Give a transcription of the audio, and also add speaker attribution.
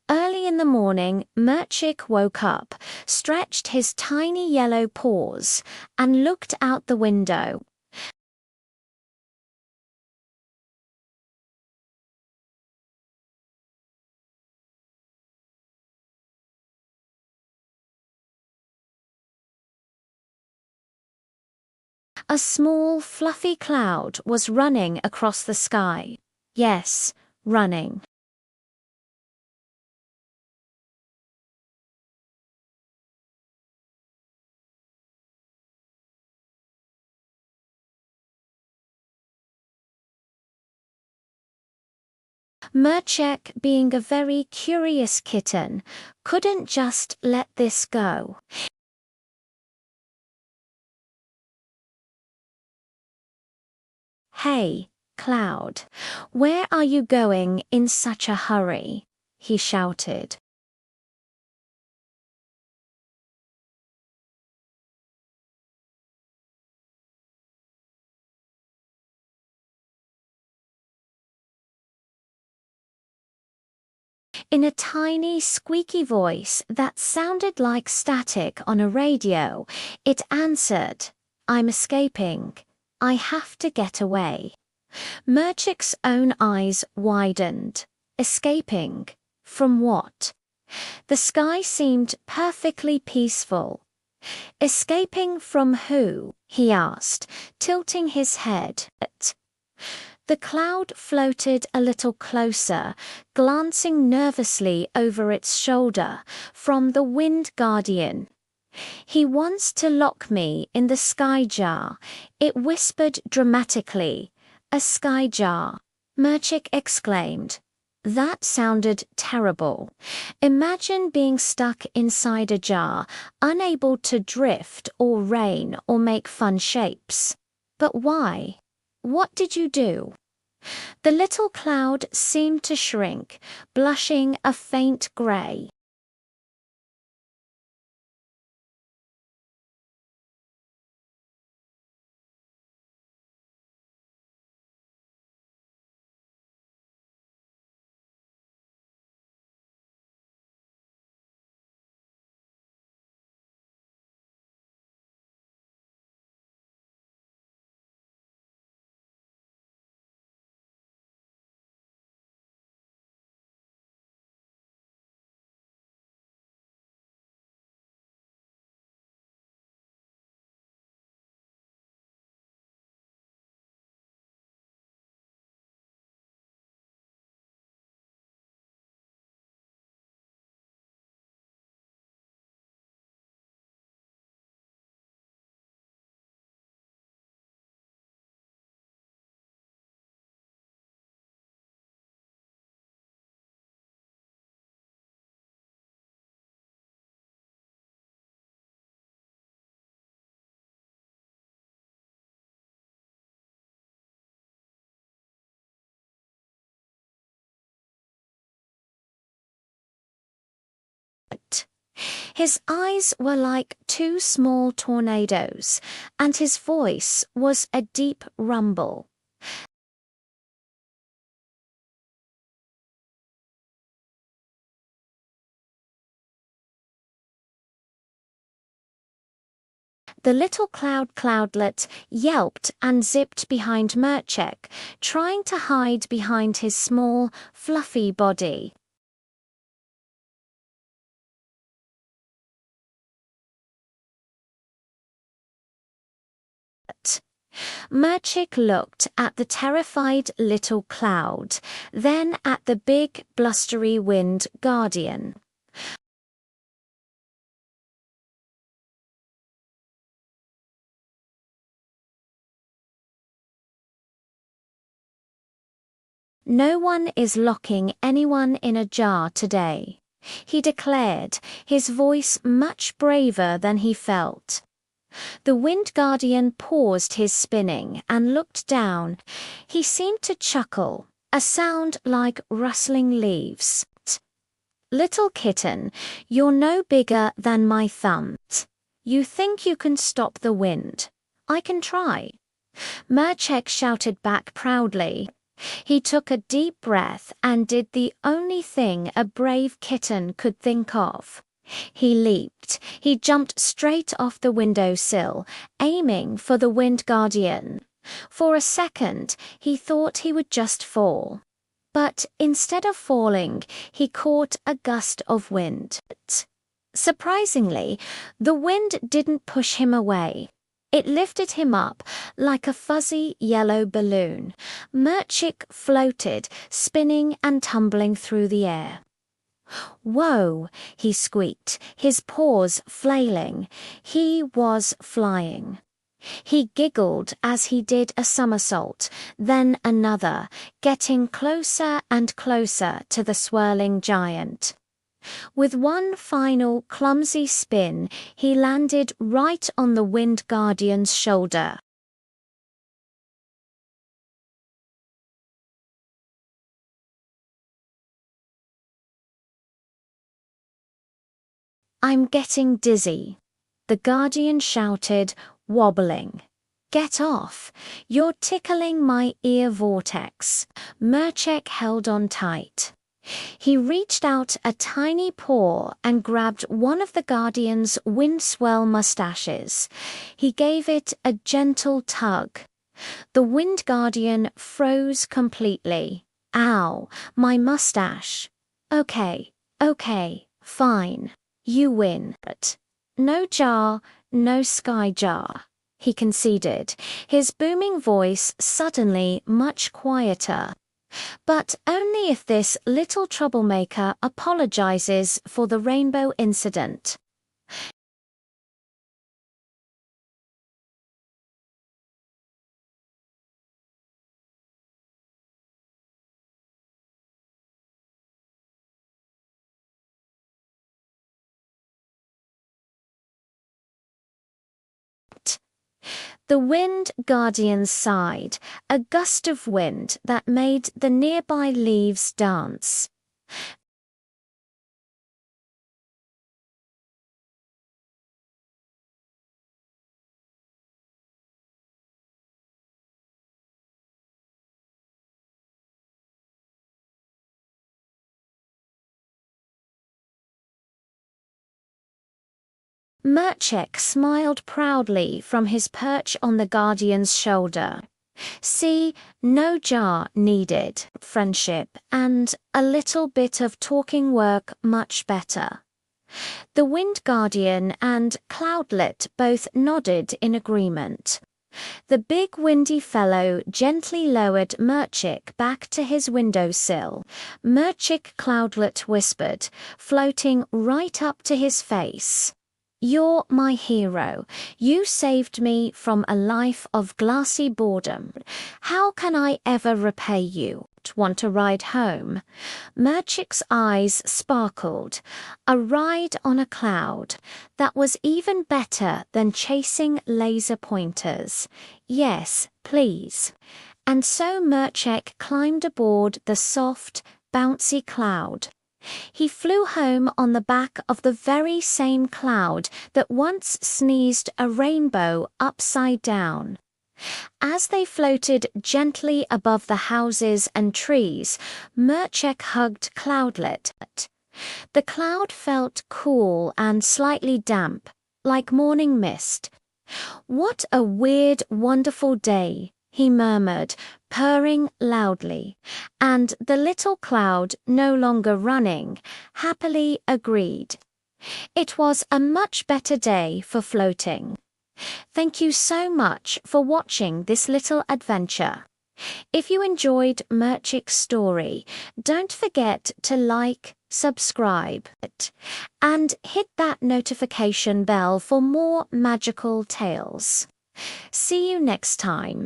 Speaker 1: Early in the morning, Murchik woke up, stretched his tiny yellow paws, and looked out the window. A small, fluffy cloud was running across the sky. Yes, running. Murchik, being a very curious kitten, couldn't just let this go. "Hey, Cloud, where are you going in such a hurry?" he shouted. In a tiny, squeaky voice that sounded like static on a radio, it answered, "I'm escaping. I have to get away." Murchik's own eyes widened. Escaping? From what? The sky seemed perfectly peaceful. "Escaping from who?" he asked, tilting his head. The cloud floated a little closer, glancing nervously over its shoulder from the Wind Guardian. "He wants to lock me in the sky jar," it whispered dramatically. "A sky jar," Murchik exclaimed. That sounded terrible. Imagine being stuck inside a jar, unable to drift or rain or make fun shapes. But why? "What did you do?" The little cloud seemed to shrink, blushing a faint grey. His eyes were like two small tornadoes, and his voice was a deep rumble. The little cloudlet yelped and zipped behind Murchik, trying to hide behind his small, fluffy body. Murchik looked at the terrified little cloud, then at the big, blustery Wind Guardian. "No one is locking anyone in a jar today," he declared, his voice much braver than he felt. The Wind Guardian paused his spinning and looked down. He seemed to chuckle, a sound like rustling leaves. "Little kitten, you're no bigger than my thumb. You think you can stop the wind? I can try." Murchik shouted back proudly. He took a deep breath and did the only thing a brave kitten could think of. He leaped. He jumped straight off the windowsill, aiming for the Wind Guardian. For a second, he thought he would just fall. But instead of falling, he caught a gust of wind. Surprisingly, the wind didn't push him away. It lifted him up like a fuzzy yellow balloon. Murchik floated, spinning and tumbling through the air. "Whoa," he squeaked, his paws flailing. He was flying. He giggled as he did a somersault, then another, getting closer and closer to the swirling giant. With one final clumsy spin, he landed right on the Wind Guardian's shoulder. "I'm getting dizzy," the Guardian shouted, wobbling. "Get off! You're tickling my ear vortex." Murchik held on tight. He reached out a tiny paw and grabbed one of the Guardian's windswell mustaches. He gave it a gentle tug. The Wind Guardian froze completely. "Ow, my mustache." Okay, fine. You win. "No jar, no sky jar," he conceded, his booming voice suddenly much quieter. "But only if this little troublemaker apologizes for the rainbow incident." The Wind Guardian sighed, a gust of wind that made the nearby leaves dance. Murchik smiled proudly from his perch on the Guardian's shoulder. "See, no jar needed, friendship, and a little bit of talking work much better." The Wind Guardian and Cloudlet both nodded in agreement. The big windy fellow gently lowered Murchik back to his windowsill. Murchik, Cloudlet whispered, floating right up to his face. "You're my hero. You saved me from a life of glassy boredom. How can I ever repay you? Want a ride home?" Murchik's eyes sparkled. A ride on a cloud. That was even better than chasing laser pointers. "Yes, please." And so Murchik climbed aboard the soft, bouncy cloud. He flew home on the back of the very same cloud that once sneezed a rainbow upside down. As they floated gently above the houses and trees, Murchik hugged Cloudlet. The cloud felt cool and slightly damp, like morning mist. "What a weird, wonderful day," he murmured, purring loudly, and the little cloud, no longer running, happily agreed. It was a much better day for floating. Thank you so much for watching this little adventure. If you enjoyed Murchik's story, don't forget to like, subscribe, and hit that notification bell for more magical tales. See you next time.